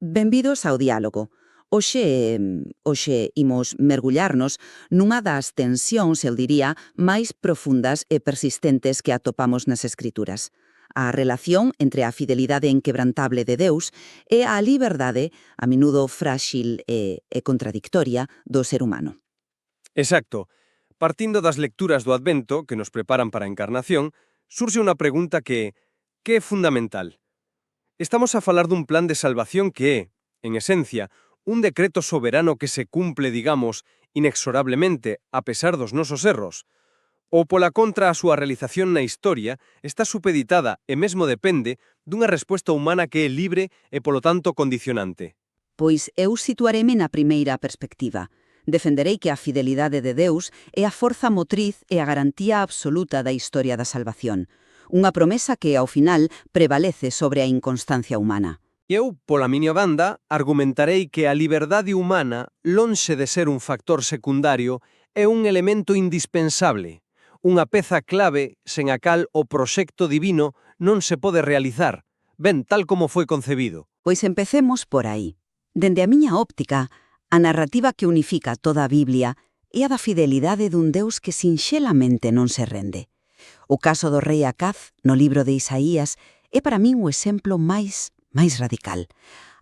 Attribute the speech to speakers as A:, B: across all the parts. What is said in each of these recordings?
A: Benvidos ao diálogo. Hoxe imos mergullarnos nunha das tensións, eu diría, máis profundas e persistentes que atopamos nas Escrituras. A relación entre a fidelidade inquebrantable de Deus e a liberdade, a menudo frágil e contradictoria, do ser humano.
B: Exacto. Partindo das lecturas do Advento que nos preparan para a Encarnación, surxe unha pregunta que é fundamental. Estamos a falar dun plan de salvación que é, en esencia, un decreto soberano que se cumple, digamos, inexorablemente, a pesar dos nosos erros. Ou pola contra a súa realización na historia está supeditada e mesmo depende dunha resposta humana que é libre e, polo tanto, condicionante.
A: Pois eu situareme na primeira perspectiva. Defenderei que a fidelidade de Deus é a forza motriz e a garantía absoluta da historia da salvación. Unha promesa que, ao final, prevalece sobre a inconstancia humana.
B: Eu, pola miña banda, argumentarei que a liberdade humana, lonxe de ser un factor secundario, é un elemento indispensable, unha peza clave sen a cal o proxecto divino non se pode realizar, ben tal como foi concebido.
A: Pois empecemos por aí. Dende a miña óptica, a narrativa que unifica toda a Biblia é a da fidelidade dun Deus que sinxelamente non se rende. O caso do rei Acaz, no libro de Isaías, é para min o exemplo máis radical.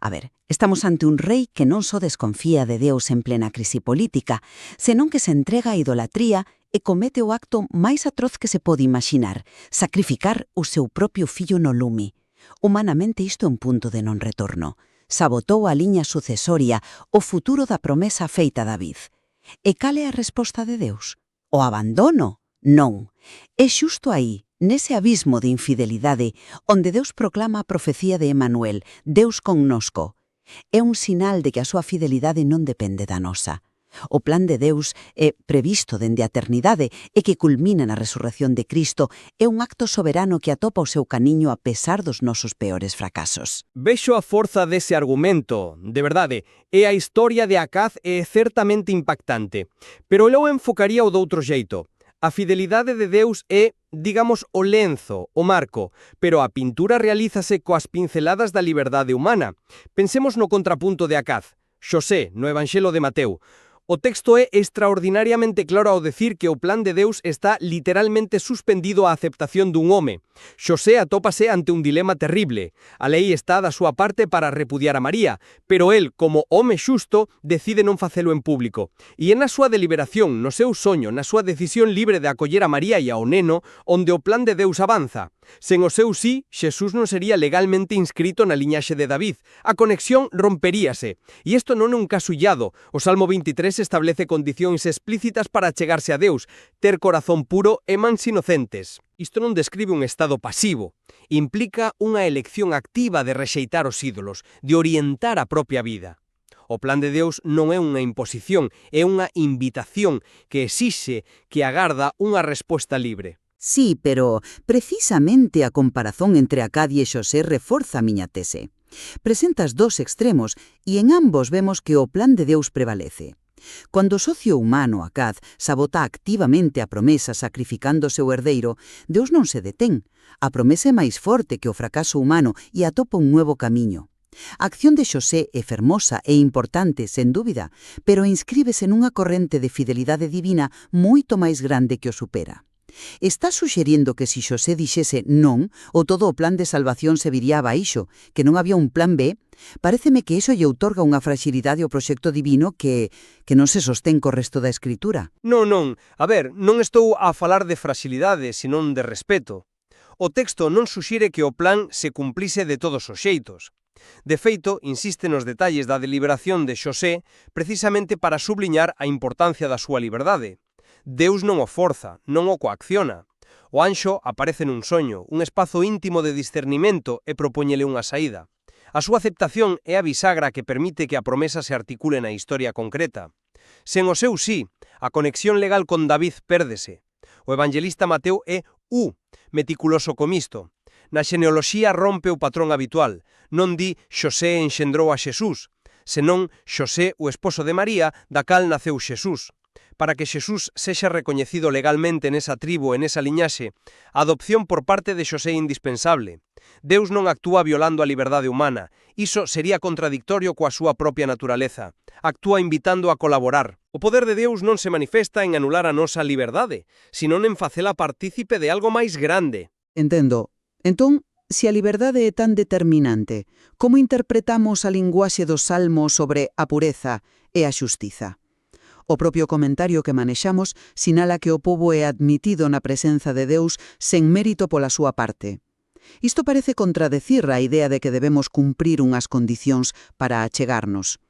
A: A ver, estamos ante un rei que non só desconfía de Deus en plena crise política, senón que se entrega á idolatría e comete o acto máis atroz que se pode imaginar, sacrificar o seu propio fillo no lume. Humanamente isto é un punto de non retorno. Sabotou a liña sucesoria, o futuro da promesa feita a David. E cal é a resposta de Deus? O abandono? Non. É xusto aí, nese abismo de infidelidade, onde Deus proclama a profecía de Emanuel, Deus connosco. É un sinal de que a súa fidelidade non depende da nosa. O plan de Deus é previsto dende a eternidade e que culmina na resurrección de Cristo é un acto soberano que atopa o seu camiño a pesar dos nosos peores fracasos.
B: Vexo a forza dese argumento, de verdade, e a historia de Acaz é certamente impactante. Pero eu enfocaría o doutro xeito. A fidelidade de Deus é, digamos, o lenzo, o marco, pero a pintura realízase coas pinceladas da liberdade humana. Pensemos no contrapunto de Acaz, Xosé, no Evanxelo de Mateo. O texto é extraordinariamente claro ao decir que o plan de Deus está literalmente suspendido á aceptación dun home. Xosé atópase ante un dilema terrible. A lei está da súa parte para repudiar a María, pero el, como home xusto, decide non facelo en público. E é na súa deliberación, no seu soño, na súa decisión libre de acoller a María e ao neno, onde o plan de Deus avanza. Sen o seu sí, Xesús non sería legalmente inscrito na liñaxe de David. A conexión romperíase. E isto non é un caso illado. O Salmo 23 establece condicións explícitas para chegarse a Deus, ter corazón puro e mans inocentes. Isto non describe un estado pasivo. Implica unha elección activa de rexeitar os ídolos, de orientar a propia vida. O plan de Deus non é unha imposición, é unha invitación que exixe, que agarda unha resposta libre.
A: Sí, pero precisamente a comparación entre Acaz e Xosé reforza a miña tese. Presentas dos extremos e en ambos vemos que o plan de Deus prevalece. Cando o socio humano, Acaz, sabota activamente a promesa sacrificando o seu herdeiro, Deus non se detén. A promesa é máis forte que o fracaso humano e atopa un novo camiño. A acción de Xosé é fermosa e importante, sen dúbida, pero inscríbese nunha corrente de fidelidade divina moito máis grande que o supera. Está suxerindo que se Xosé dixese non, o todo o plan de salvación se viría abaixo, que non había un plan B? Paréceme que iso lle outorga unha fragilidade ao proxecto divino que non se sostén co resto da Escritura.
B: Non. A ver, non estou a falar de fragilidade, senón de respeto. O texto non suxire que o plan se cumplise de todos os xeitos. De feito, insiste nos detalles da deliberación de Xosé precisamente para subliñar a importancia da súa liberdade. Deus non o forza, non o coacciona. O anxo aparece nun soño, un espazo íntimo de discernimento e propóñele unha saída. A súa aceptación é a bisagra que permite que a promesa se articule na historia concreta. Sen o seu sí, a conexión legal con David pérdese. O evangelista Mateo é meticuloso con isto. Na xenealoxía rompe o patrón habitual. Non di Xosé enxendrou a Xesús, senón Xosé o esposo de María, da cal naceu Xesús. para que Xesús sexa recoñecido legalmente nesa tribo e nesa liñaxe, a adopción por parte de Xosé é indispensable. Deus non actúa violando a liberdade humana. Iso sería contradictorio coa súa propia naturaleza. Actúa invitando a colaborar. O poder de Deus non se manifesta en anular a nosa liberdade, senón en facela partícipe de algo máis grande.
C: Entendo. Entón, se a liberdade é tan determinante, como interpretamos a linguaxe dos salmos sobre a pureza e a xustiza? O propio comentario que manexamos sinala que o pobo é admitido na presenza de Deus sen mérito pola súa parte. Isto parece contradecir a idea de que debemos cumprir unhas condicións para achegarnos.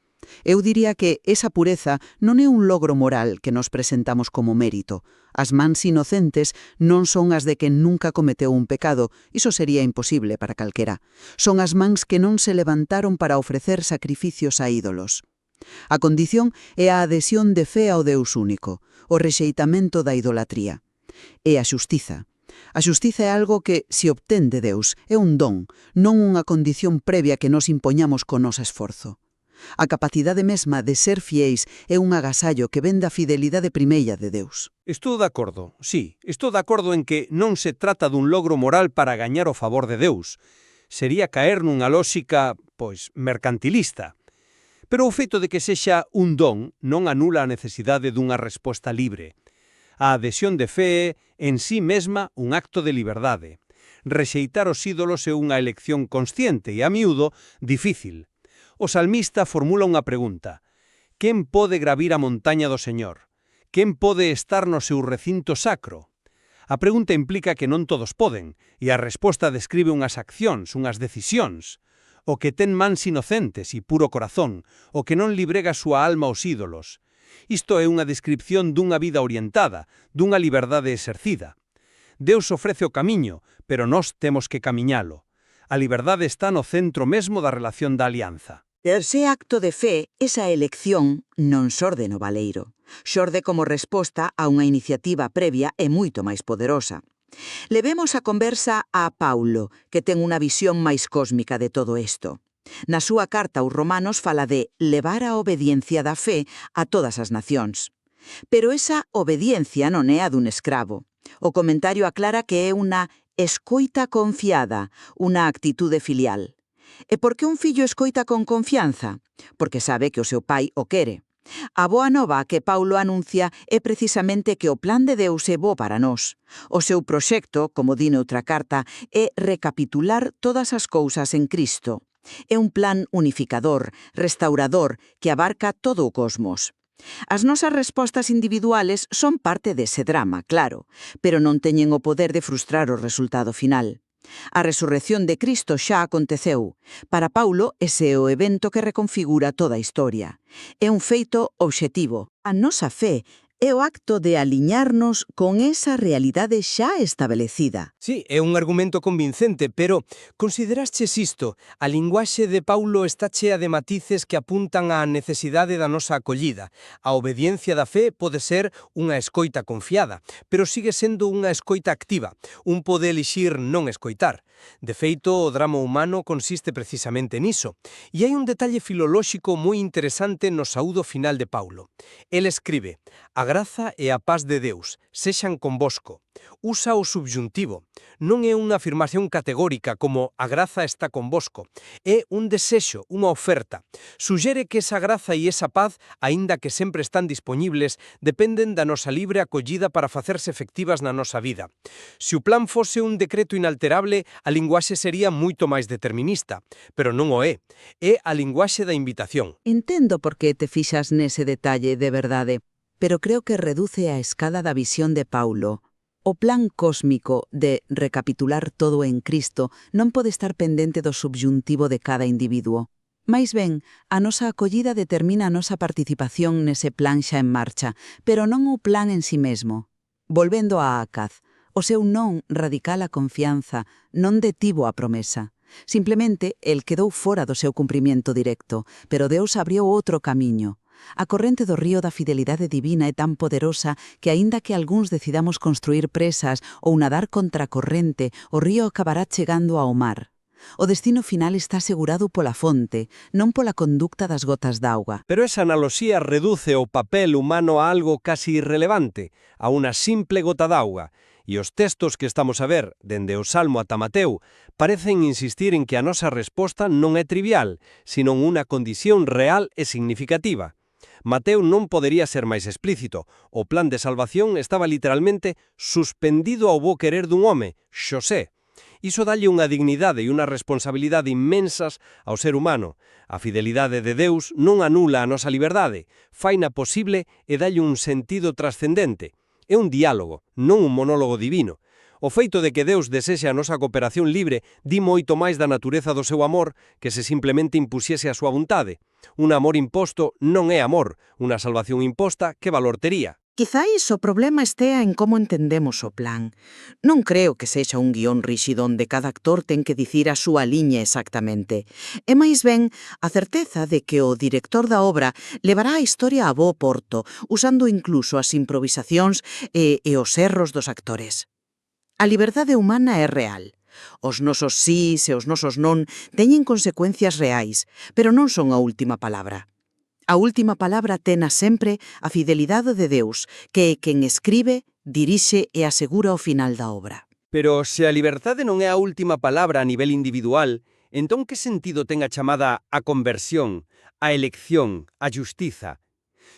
C: Eu diría que esa pureza non é un logro moral que nos presentamos como mérito. As mans inocentes non son as de quen nunca cometeu un pecado, iso sería imposible para calquera. Son as mans que non se levantaron para ofrecer sacrificios a ídolos. A condición é a adhesión de fe ao Deus único, o rexeitamento da idolatría. E a xustiza. A xustiza é algo que, se obtén de Deus, é un don, non unha condición previa que nos impoñamos co noso esforzo. A capacidade mesma de ser fiéis é un agasallo que ven da fidelidade primeira de Deus.
B: Estou de acordo, sí, estou de acordo en que non se trata dun logro moral para gañar o favor de Deus. Sería caer nunha lóxica, mercantilista. Pero o feito de que sexa un don non anula a necesidade dunha resposta libre. A adhesión de fe é, en sí mesma, un acto de liberdade. Rexeitar os ídolos é unha elección consciente e, a miúdo, difícil. O salmista formula unha pregunta. Quen pode gravir a montaña do Señor? Quen pode estar no seu recinto sacro? A pregunta implica que non todos poden, e a resposta describe unhas accións, unhas decisións. O que ten mans inocentes e puro corazón, o que non librega a súa alma aos ídolos. Isto é unha descripción dunha vida orientada, dunha liberdade exercida. Deus ofrece o camiño, pero nós temos que camiñalo. A liberdade está no centro mesmo da relación da alianza.
A: Ese acto de fe, esa elección, non xorde no baleiro. Xorde como resposta a unha iniciativa previa e moito máis poderosa. Levemos a conversa a Paulo, que ten unha visión máis cósmica de todo isto. Na súa carta aos Romanos fala de levar a obediencia da fe a todas as nacións. Pero esa obediencia non é a dun escravo. O comentario aclara que é unha escoita confiada, unha actitude filial. E por que un fillo escoita con confianza? Porque sabe que o seu pai o quere. A boa nova que Paulo anuncia é precisamente que o plan de Deus é bo para nós. O seu proxecto, como di noutra carta, é recapitular todas as cousas en Cristo. É un plan unificador, restaurador, que abarca todo o cosmos. As nosas respostas individuales son parte dese drama, claro, pero non teñen o poder de frustrar o resultado final. A resurrección de Cristo xa aconteceu. Para Paulo, ese é o evento que reconfigura toda a historia. É un feito obxectivo. A nosa fe é o acto de aliñarnos con esa realidade xa establecida.
B: Sí, é un argumento convincente, pero considerastes isto, a linguaxe de Paulo está chea de matices que apuntan á necesidade da nosa acollida. A obediencia da fe pode ser unha escoita confiada, pero sigue sendo unha escoita activa. Un pode elixir non escoitar. De feito, o drama humano consiste precisamente niso. E hai un detalle filolóxico moi interesante no saúdo final de Paulo. El escribe: a graza e a paz de Deus sexan convosco. Usa o subjuntivo. Non é unha afirmación categórica como a graza está convosco. É un desexo, unha oferta. Suxere que esa graza e esa paz, aínda que sempre están dispoñibles, dependen da nosa libre acollida para facerse efectivas na nosa vida. Se o plan fose un decreto inalterable, a linguaxe sería moito máis determinista, pero non o é. É a linguaxe da invitación.
C: Entendo por que te fixas nese detalle de verdade, pero creo que reduce a escala da visión de Paulo. O plan cósmico de recapitular todo en Cristo non pode estar pendente do subjuntivo de cada individuo. Mais ben, a nosa acollida determina a nosa participación nese plan xa en marcha, pero non o plan en si mesmo. Volvendo a Acaz, o seu non radical a confianza non detivo a promesa. Simplemente, el quedou fora do seu cumprimento directo, pero Deus abriu outro camiño. A corrente do río da fidelidade divina é tan poderosa que, aínda que algúns decidamos construir presas ou nadar contra a corrente, o río acabará chegando ao mar.
A: O destino final está asegurado pola fonte, non pola conducta das gotas d'auga.
B: Pero esa analoxía reduce o papel humano a algo casi irrelevante, a unha simple gota d'auga, e os textos que estamos a ver, dende o Salmo ata Mateo, parecen insistir en que a nosa resposta non é trivial, senón unha condición real e significativa. Mateo non podería ser máis explícito. O plan de salvación estaba literalmente suspendido ao bo querer dun home, Xosé. Iso dalle unha dignidade e unha responsabilidade inmensas ao ser humano. A fidelidade de Deus non anula a nosa liberdade, faina posible e dalle un sentido trascendente. É un diálogo, non un monólogo divino. O feito de que Deus desexe a nosa cooperación libre di moito máis da natureza do seu amor que se simplemente impusiese a súa vontade. Un amor imposto non é amor, unha salvación imposta, que valor tería?
D: Quizáis o problema estea en como entendemos o plan. Non creo que sexa un guión ríxido onde cada actor ten que dicir a súa liña exactamente. É máis ben a certeza de que o director da obra levará a historia a bo porto, usando incluso as improvisacións e os erros dos actores. A liberdade humana é real. Os nosos sís e os nosos non teñen consecuencias reais, pero non son a última palabra. A última palabra tena sempre a fidelidade de Deus, que é quen escribe, dirixe e asegura o final da obra.
B: Pero se a liberdade non é a última palabra a nivel individual, entón que sentido ten a chamada a conversión, a elección, a justiza?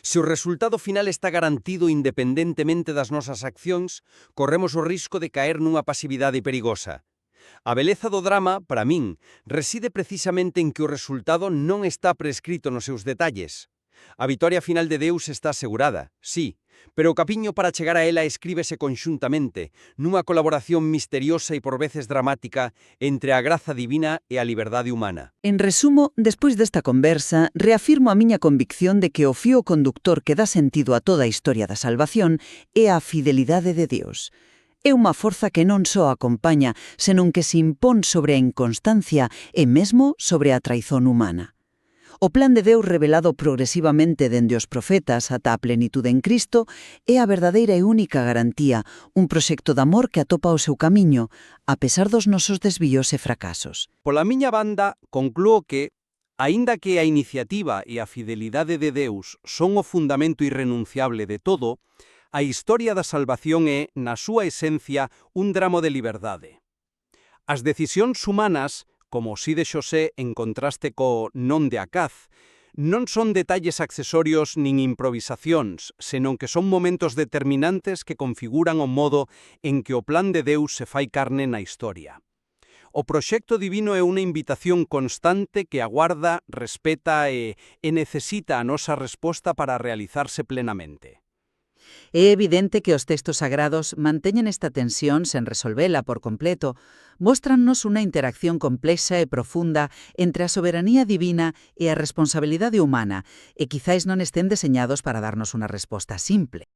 B: Se o resultado final está garantido independentemente das nosas accións, corremos o risco de caer nunha pasividade perigosa. A beleza do drama, para min, reside precisamente en que o resultado non está prescrito nos seus detalles. A vitoria final de Deus está asegurada, sí, pero o camiño para chegar a ela escríbese conxuntamente, nunha colaboración misteriosa e por veces dramática entre a graza divina e a liberdade humana.
A: En resumo, despois desta conversa, reafirmo a miña convicción de que o fío conductor que dá sentido a toda a historia da salvación é a fidelidade de Deus. É unha forza que non só acompaña, senón que se impón sobre a inconstancia e mesmo sobre a traizón humana. O plan de Deus revelado progresivamente dende os profetas ata a plenitude en Cristo é a verdadeira e única garantía, un proxecto de amor que atopa o seu camiño, a pesar dos nosos desvíos e fracasos.
B: Pola miña banda, conclúo que, aínda que a iniciativa e a fidelidade de Deus son o fundamento irrenunciable de todo, a historia da salvación é, na súa esencia, un drama de liberdade. As decisións humanas, como o sí de Xosé en contraste co non de Acaz, non son detalles accesorios nin improvisacións, senón que son momentos determinantes que configuran o modo en que o plan de Deus se fai carne na historia. O proxecto divino é unha invitación constante que aguarda, respeta e necesita a nosa resposta para realizarse plenamente.
A: É evidente que os textos sagrados manteñen esta tensión sen resolvela por completo, móstrannos unha interacción complexa e profunda entre a soberanía divina e a responsabilidade humana, e quizáis non estén deseñados para darnos unha resposta simple.